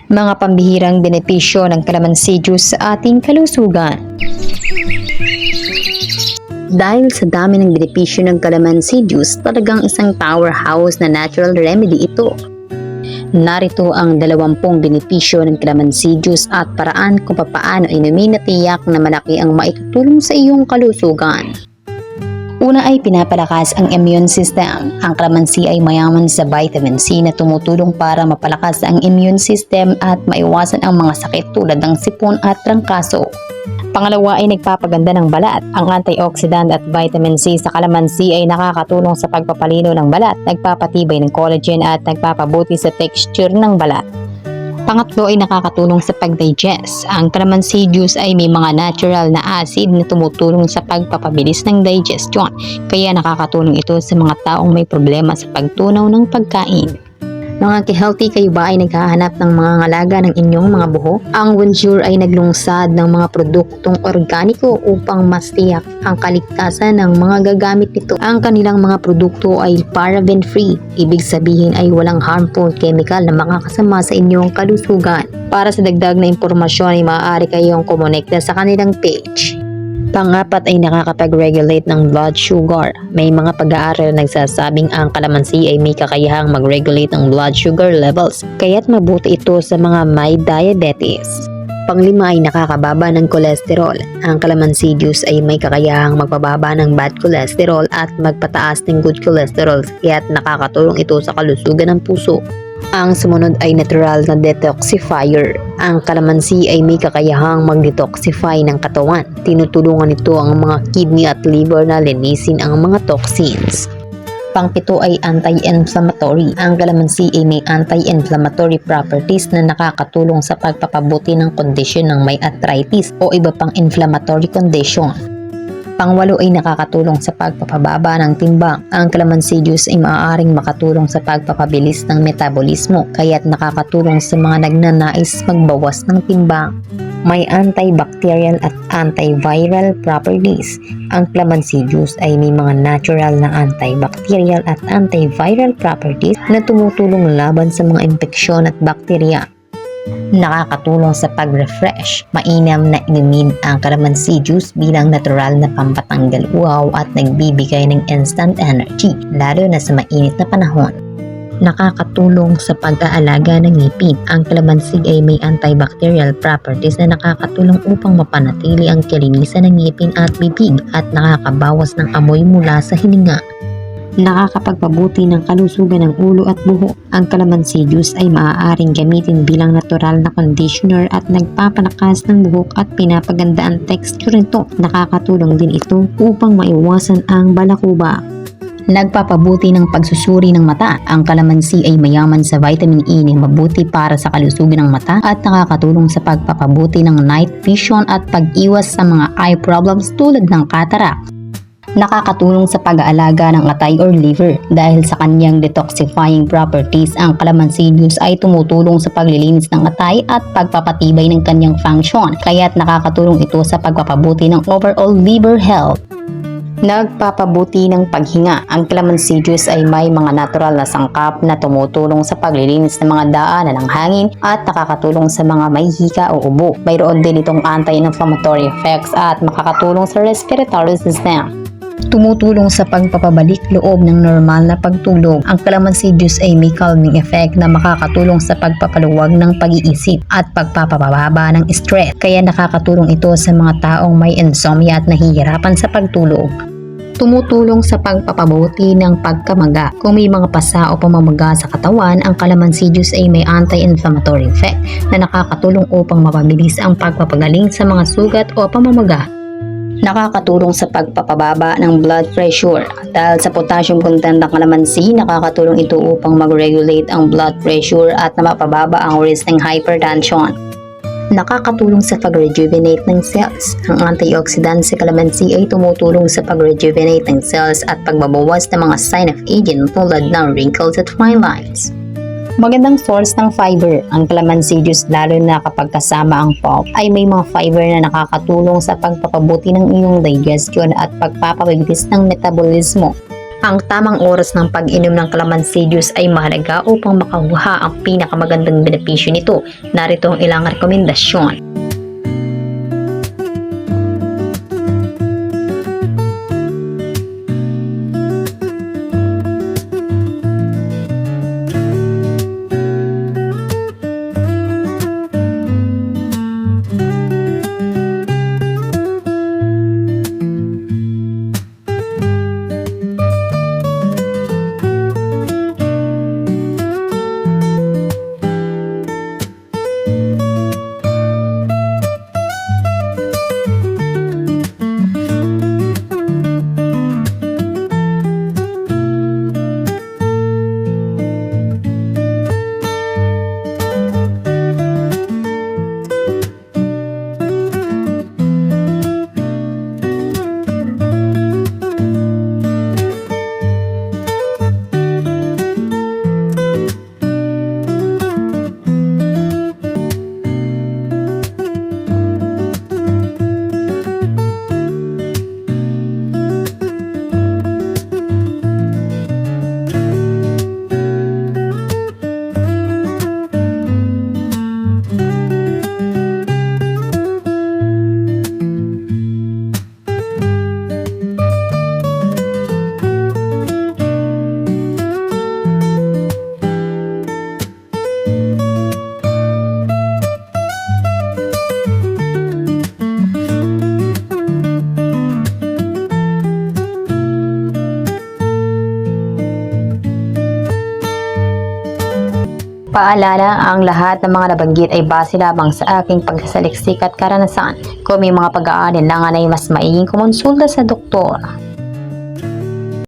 Mga pambihirang benepisyo ng kalamansi juice sa ating kalusugan. Dahil sa dami ng benepisyo ng kalamansi juice, talagang isang powerhouse na natural remedy ito. Narito ang 20 benepisyo ng kalamansi juice at paraan kung paano inumin na tiyak na malaki ang maitutulong sa iyong kalusugan. Una ay pinapalakas ang immune system. Ang kalamansi ay mayaman sa vitamin C na tumutulong para mapalakas ang immune system at maiwasan ang mga sakit tulad ng sipon at trangkaso. Pangalawa ay nagpapaganda ng balat. Ang antioxidant at vitamin C sa kalamansi ay nakakatulong sa pagpapalino ng balat, nagpapatibay ng collagen at nagpapabuti sa texture ng balat. Pangatlo ay nakakatulong sa pag-digest. Ang kalamansi juice ay may mga natural na acid na tumutulong sa pagpapabilis ng digestion, kaya nakakatulong ito sa mga taong may problema sa pagtunaw ng pagkain. Mga ka-healthy, kayo ba ay naghahanap ng mga ngalaga ng inyong mga buhok? Ang Wensure ay naglungsad ng mga produktong organiko upang mas tiyak ang kaligtasan ng mga gagamit nito. Ang kanilang mga produkto ay paraben-free, ibig sabihin ay walang harmful chemical na makakasama sa inyong kalusugan. Para sa dagdag na impormasyon ay maaari kayong kumonekta sa kanilang page. Pang-apat ay nakakapag-regulate ng blood sugar. May mga pag-aaral nagsasabing ang kalamansi ay may kakayahang mag-regulate ng blood sugar levels, kaya't mabuti ito sa mga may diabetes. Panglima ay nakakababa ng kolesterol. Ang kalamansi juice ay may kakayahang magpababa ng bad cholesterol at magpataas ng good cholesterol, kaya't nakakatulong ito sa kalusugan ng puso. Ang sumunod ay natural na detoxifier. Ang kalamansi ay may kakayahang mag-detoxify ng katawan. Tinutulungan nito ang mga kidney at liver na linisin ang mga toxins. Pangpito ay anti-inflammatory. Ang kalamansi ay may anti-inflammatory properties na nakakatulong sa pagpapabuti ng kondisyon ng may arthritis o iba pang inflammatory condition. Pangwalo ay nakakatulong sa pagpapababa ng timbang. Ang kalamansi juice ay maaaring makatulong sa pagpapabilis ng metabolismo, kaya't nakakatulong sa mga nagnanais magbawas ng timbang. May antibacterial at antiviral properties. Ang kalamansi juice ay may mga natural na antibacterial at antiviral properties na tumutulong laban sa mga impeksyon at bakterya. Nakakatulong sa pag-refresh. Mainam na inumin ang kalamansi juice bilang natural na pampatanggal uhaw at nagbibigay ng instant energy, lalo na sa mainit na panahon. Nakakatulong sa pag-aalaga ng ngipin. Ang kalamansi ay may antibacterial properties na nakakatulong upang mapanatili ang kalinisan ng ngipin at bibig at nakakabawas ng amoy mula sa hininga. Nakakapagpabuti ng kalusugan ng ulo at buhok. Ang kalamansi juice ay maaaring gamitin bilang natural na conditioner at nagpapalakas ng buhok at pinapaganda ang texture nito. Nakakatulong din ito upang maiwasan ang balakuba. Nagpapabuti ng pagsusuri ng mata. Ang kalamansi ay mayaman sa vitamin E na mabuti para sa kalusugan ng mata at nakakatulong sa pagpapabuti ng night vision at pag-iwas sa mga eye problems tulad ng cataract. Nakakatulong sa pag-aalaga ng atay or liver. Dahil sa kanyang detoxifying properties, ang kalamansi juice ay tumutulong sa paglilinis ng atay at pagpapatibay ng kanyang function, kaya't nakakatulong ito sa pagpapabuti ng overall liver health. Nagpapabuti ng paghinga. Ang kalamansi juice ay may mga natural na sangkap na tumutulong sa paglilinis ng mga daanan ng hangin at nakakatulong sa mga may hika o ubo. Mayroon din itong anti-inflammatory effects at makakatulong sa respiratory system. Tumutulong sa pagpapabalik loob ng normal na pagtulog. Ang kalamansi juice ay may calming effect na makakatulong sa pagpapaluwag ng pag-iisip at pagpapababa ng stress. Kaya nakakatulong ito sa mga taong may insomnia at nahihirapan sa pagtulog. Tumutulong sa pagpapabuti ng pagkamaga. Kung may mga pasa o pamamaga sa katawan, ang kalamansi juice ay may anti-inflammatory effect na nakakatulong upang mapabilis ang pagpapagaling sa mga sugat o pamamaga. Nakakatulong sa pagpapababa ng blood pressure. Dahil sa potassium content ng kalamansi, nakakatulong ito upang mag-regulate ang blood pressure at mapababa ang risk ng hypertension. Nakakatulong sa pag-rejuvenate ng cells. Ang antioxidant sa kalamansi ay tumutulong sa pag-rejuvenate ng cells at pagbabawas ng mga sign of aging tulad ng wrinkles at fine lines. Magandang source ng fiber. Ang kalamansi juice, lalo na kapag kasama ang pulp, ay may mga fiber na nakakatulong sa pagpapabuti ng iyong digestion at pagpapabilis ng metabolismo. Ang tamang oras ng pag-inom ng calamansi juice ay mahalaga upang makakuha ang pinakamagandang benepisyo nito. Narito ang ilang rekomendasyon. Paalala, ang lahat ng mga nabanggit ay base lamang sa aking pagsasaliksik at karanasan. Kung may mga pag-aalinlangan ay mas maiging kumonsulta sa doktor.